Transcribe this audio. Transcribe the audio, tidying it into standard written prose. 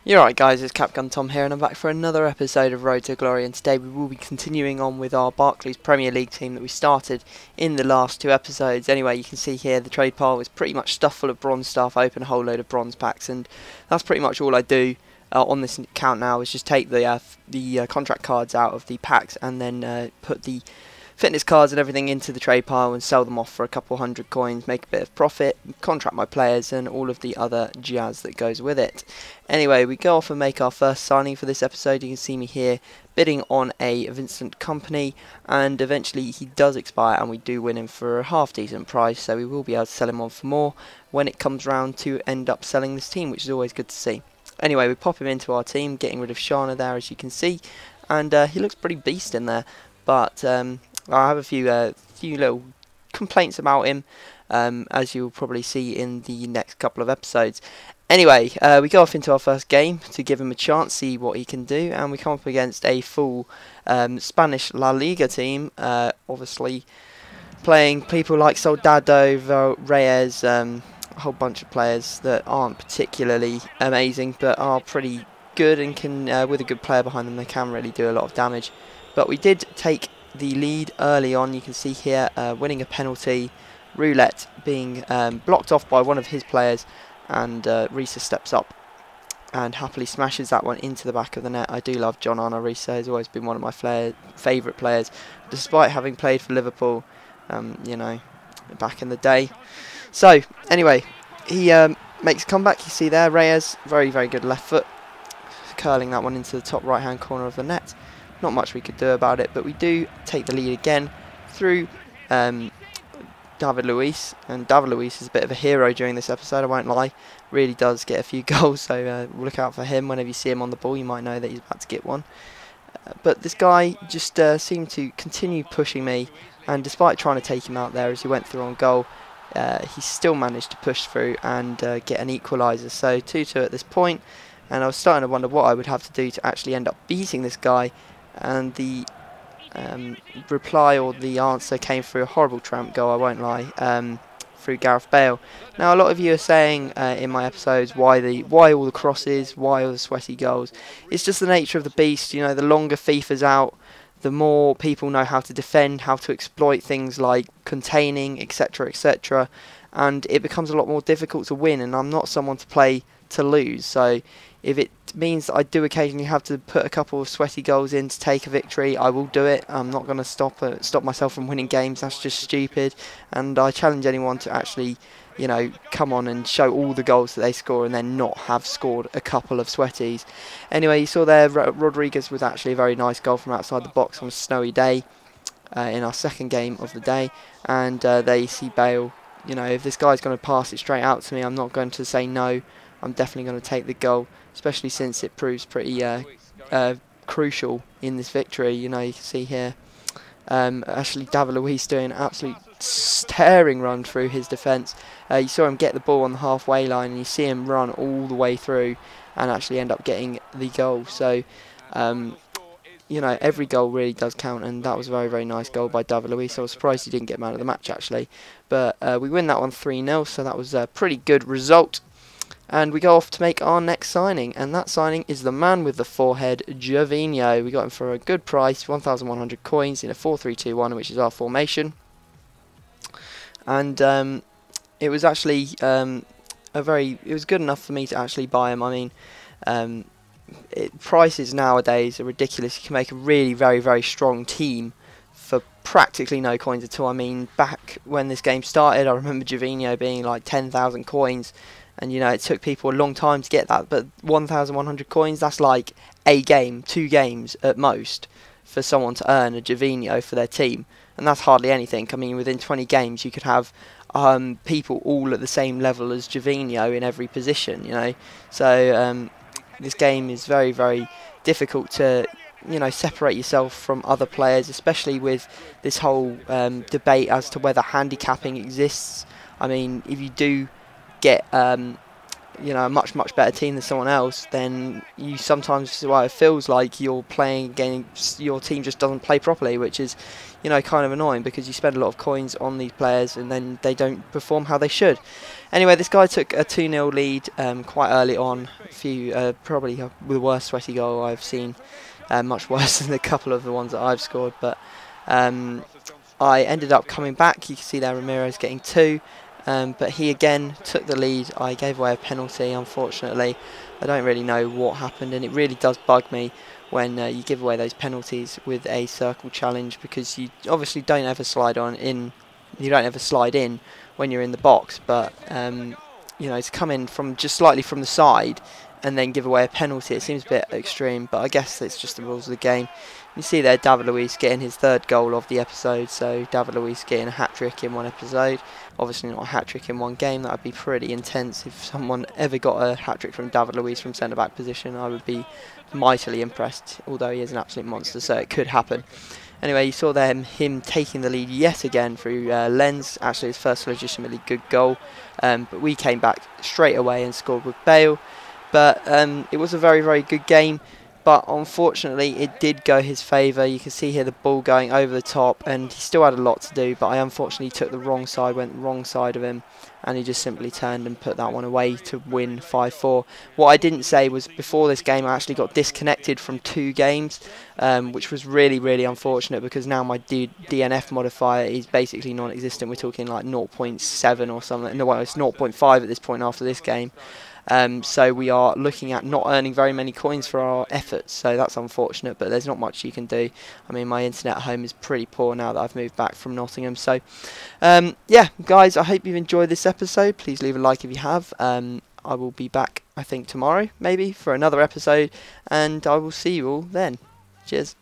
You're right guys, it's Capgun Tom here and I'm back for another episode of Road to Glory, and today we will be continuing on with our Barclays Premier League team that we started in the last two episodes. Anyway, you can see here the trade pile is pretty much stuffed full of bronze stuff. I open a whole load of bronze packs and that's pretty much all I do on this account now, is just take the contract cards out of the packs and then put the fitness cards and everything into the trade pile and sell them off for a couple hundred coins, make a bit of profit, contract my players and all of the other jazz that goes with it. Anyway, we go off and make our first signing for this episode. You can see me here bidding on a Vincent Kompany, and eventually he does expire and we do win him for a half decent price, so we will be able to sell him on for more when it comes round to end up selling this team, which is always good to see. Anyway, we pop him into our team, getting rid of Shana there as you can see, and he looks pretty beast in there, but I have a few little complaints about him, as you'll probably see in the next couple of episodes. Anyway, we go off into our first game to give him a chance, see what he can do, and we come up against a full Spanish La Liga team, obviously playing people like Soldado, Reyes, a whole bunch of players that aren't particularly amazing but are pretty good and can, with a good player behind them, they can really do a lot of damage. But we did take the lead early on. You can see here winning a penalty, Roulette being blocked off by one of his players, and Risa steps up and happily smashes that one into the back of the net. I do love John Arne Risa, he's always been one of my favourite players, despite having played for Liverpool, you know, back in the day. So anyway, he makes a comeback. You see there, Reyes, very good left foot, curling that one into the top right hand corner of the net. Not much we could do about it, but we do take the lead again through David Luiz, and David Luiz is a bit of a hero during this episode, I won't lie. Really does get a few goals, so look out for him. Whenever you see him on the ball, you might know that he's about to get one. But this guy just seemed to continue pushing me, and despite trying to take him out there as he went through on goal, he still managed to push through and get an equaliser. So 2-2 at this point, and I was starting to wonder what I would have to do to actually end up beating this guy. And the reply, or the answer, came through a horrible tramp goal, I won't lie, through Gareth Bale. Now a lot of you are saying in my episodes why all the crosses, why all the sweaty goals. It's just the nature of the beast. You know, the longer FIFA's out, the more people know how to defend, how to exploit things like containing, etc, etc, and it becomes a lot more difficult to win, and I'm not someone to play to lose. So if it means that I do occasionally have to put a couple of sweaty goals in to take a victory, I will do it. I'm not going to stop myself from winning games. That's just stupid. And I challenge anyone to actually, you know, come on and show all the goals that they score and then not have scored a couple of sweaties. Anyway, you saw there Rodriguez with actually a very nice goal from outside the box on a snowy day in our second game of the day. And there you see Bale. You know, if this guy's going to pass it straight out to me, I'm not going to say no. I'm definitely going to take the goal, especially since it proves pretty crucial in this victory. You know, you can see here actually David Luiz doing an absolute tearing run through his defence. You saw him get the ball on the halfway line and you see him run all the way through and actually end up getting the goal. So you know, every goal really does count, and that was a very nice goal by David Luiz. I was surprised he didn't get man of the match actually, but we win that one 3-0, so that was a pretty good result. And we go off to make our next signing, and that signing is the man with the forehead, Gervinho. We got him for a good price, 1,100 coins in a 4-3-2-1, which is our formation. And it was actually it was good enough for me to actually buy him. I mean, prices nowadays are ridiculous. You can make a really very strong team for practically no coins at all. I mean, back when this game started, I remember Gervinho being like 10,000 coins. And you know, it took people a long time to get that, but 1,100 coins, that's like a game, 2 games at most for someone to earn a Gervinho for their team, and that's hardly anything. I mean, within 20 games you could have people all at the same level as Gervinho in every position, you know. So this game is very difficult to, you know, separate yourself from other players, especially with this whole debate as to whether handicapping exists. I mean, if you do get a much better team than someone else, then you sometimes, well, it feels like you're playing against your team just doesn't play properly, which is, kind of annoying because you spend a lot of coins on these players and then they don't perform how they should. Anyway, this guy took a 2-0 lead quite early on. Probably the worst sweaty goal I've seen, much worse than a couple of the ones that I've scored. But I ended up coming back. You can see there Ramirez getting 2. But he again took the lead. I gave away a penalty, unfortunately. I don't really know what happened, and it really does bug me when you give away those penalties with a circle challenge, because you obviously don't ever slide in. You don't ever slide in when you're in the box, but to come in from just slightly from the side and then give away a penalty, it seems a bit extreme. But I guess it's just the rules of the game. You see there David Luiz getting his 3rd goal of the episode, so David Luiz getting a hat-trick in one episode. Obviously not a hat-trick in one game, that would be pretty intense. If someone ever got a hat-trick from David Luiz from centre-back position, I would be mightily impressed, although he is an absolute monster, so it could happen. Anyway, you saw there him taking the lead yet again through Lens, actually his first legitimately good goal, but we came back straight away and scored with Bale. But it was a very good game. But unfortunately, it did go his favour. You can see here the ball going over the top, and he still had a lot to do. But I unfortunately took the wrong side, went the wrong side of him, and he just simply turned and put that one away to win 5-4. What I didn't say was before this game, I actually got disconnected from 2 games, which was really unfortunate, because now my DNF modifier is basically non-existent. We're talking like 0.7 or something. No, well, it's 0.5 at this point after this game. So we are looking at not earning very many coins for our efforts, so that's unfortunate, but there's not much you can do. I mean, my internet at home is pretty poor now that I've moved back from Nottingham. So yeah, guys, I hope you've enjoyed this episode. Please leave a like if you have. I will be back, I think, tomorrow maybe for another episode, and I will see you all then. Cheers.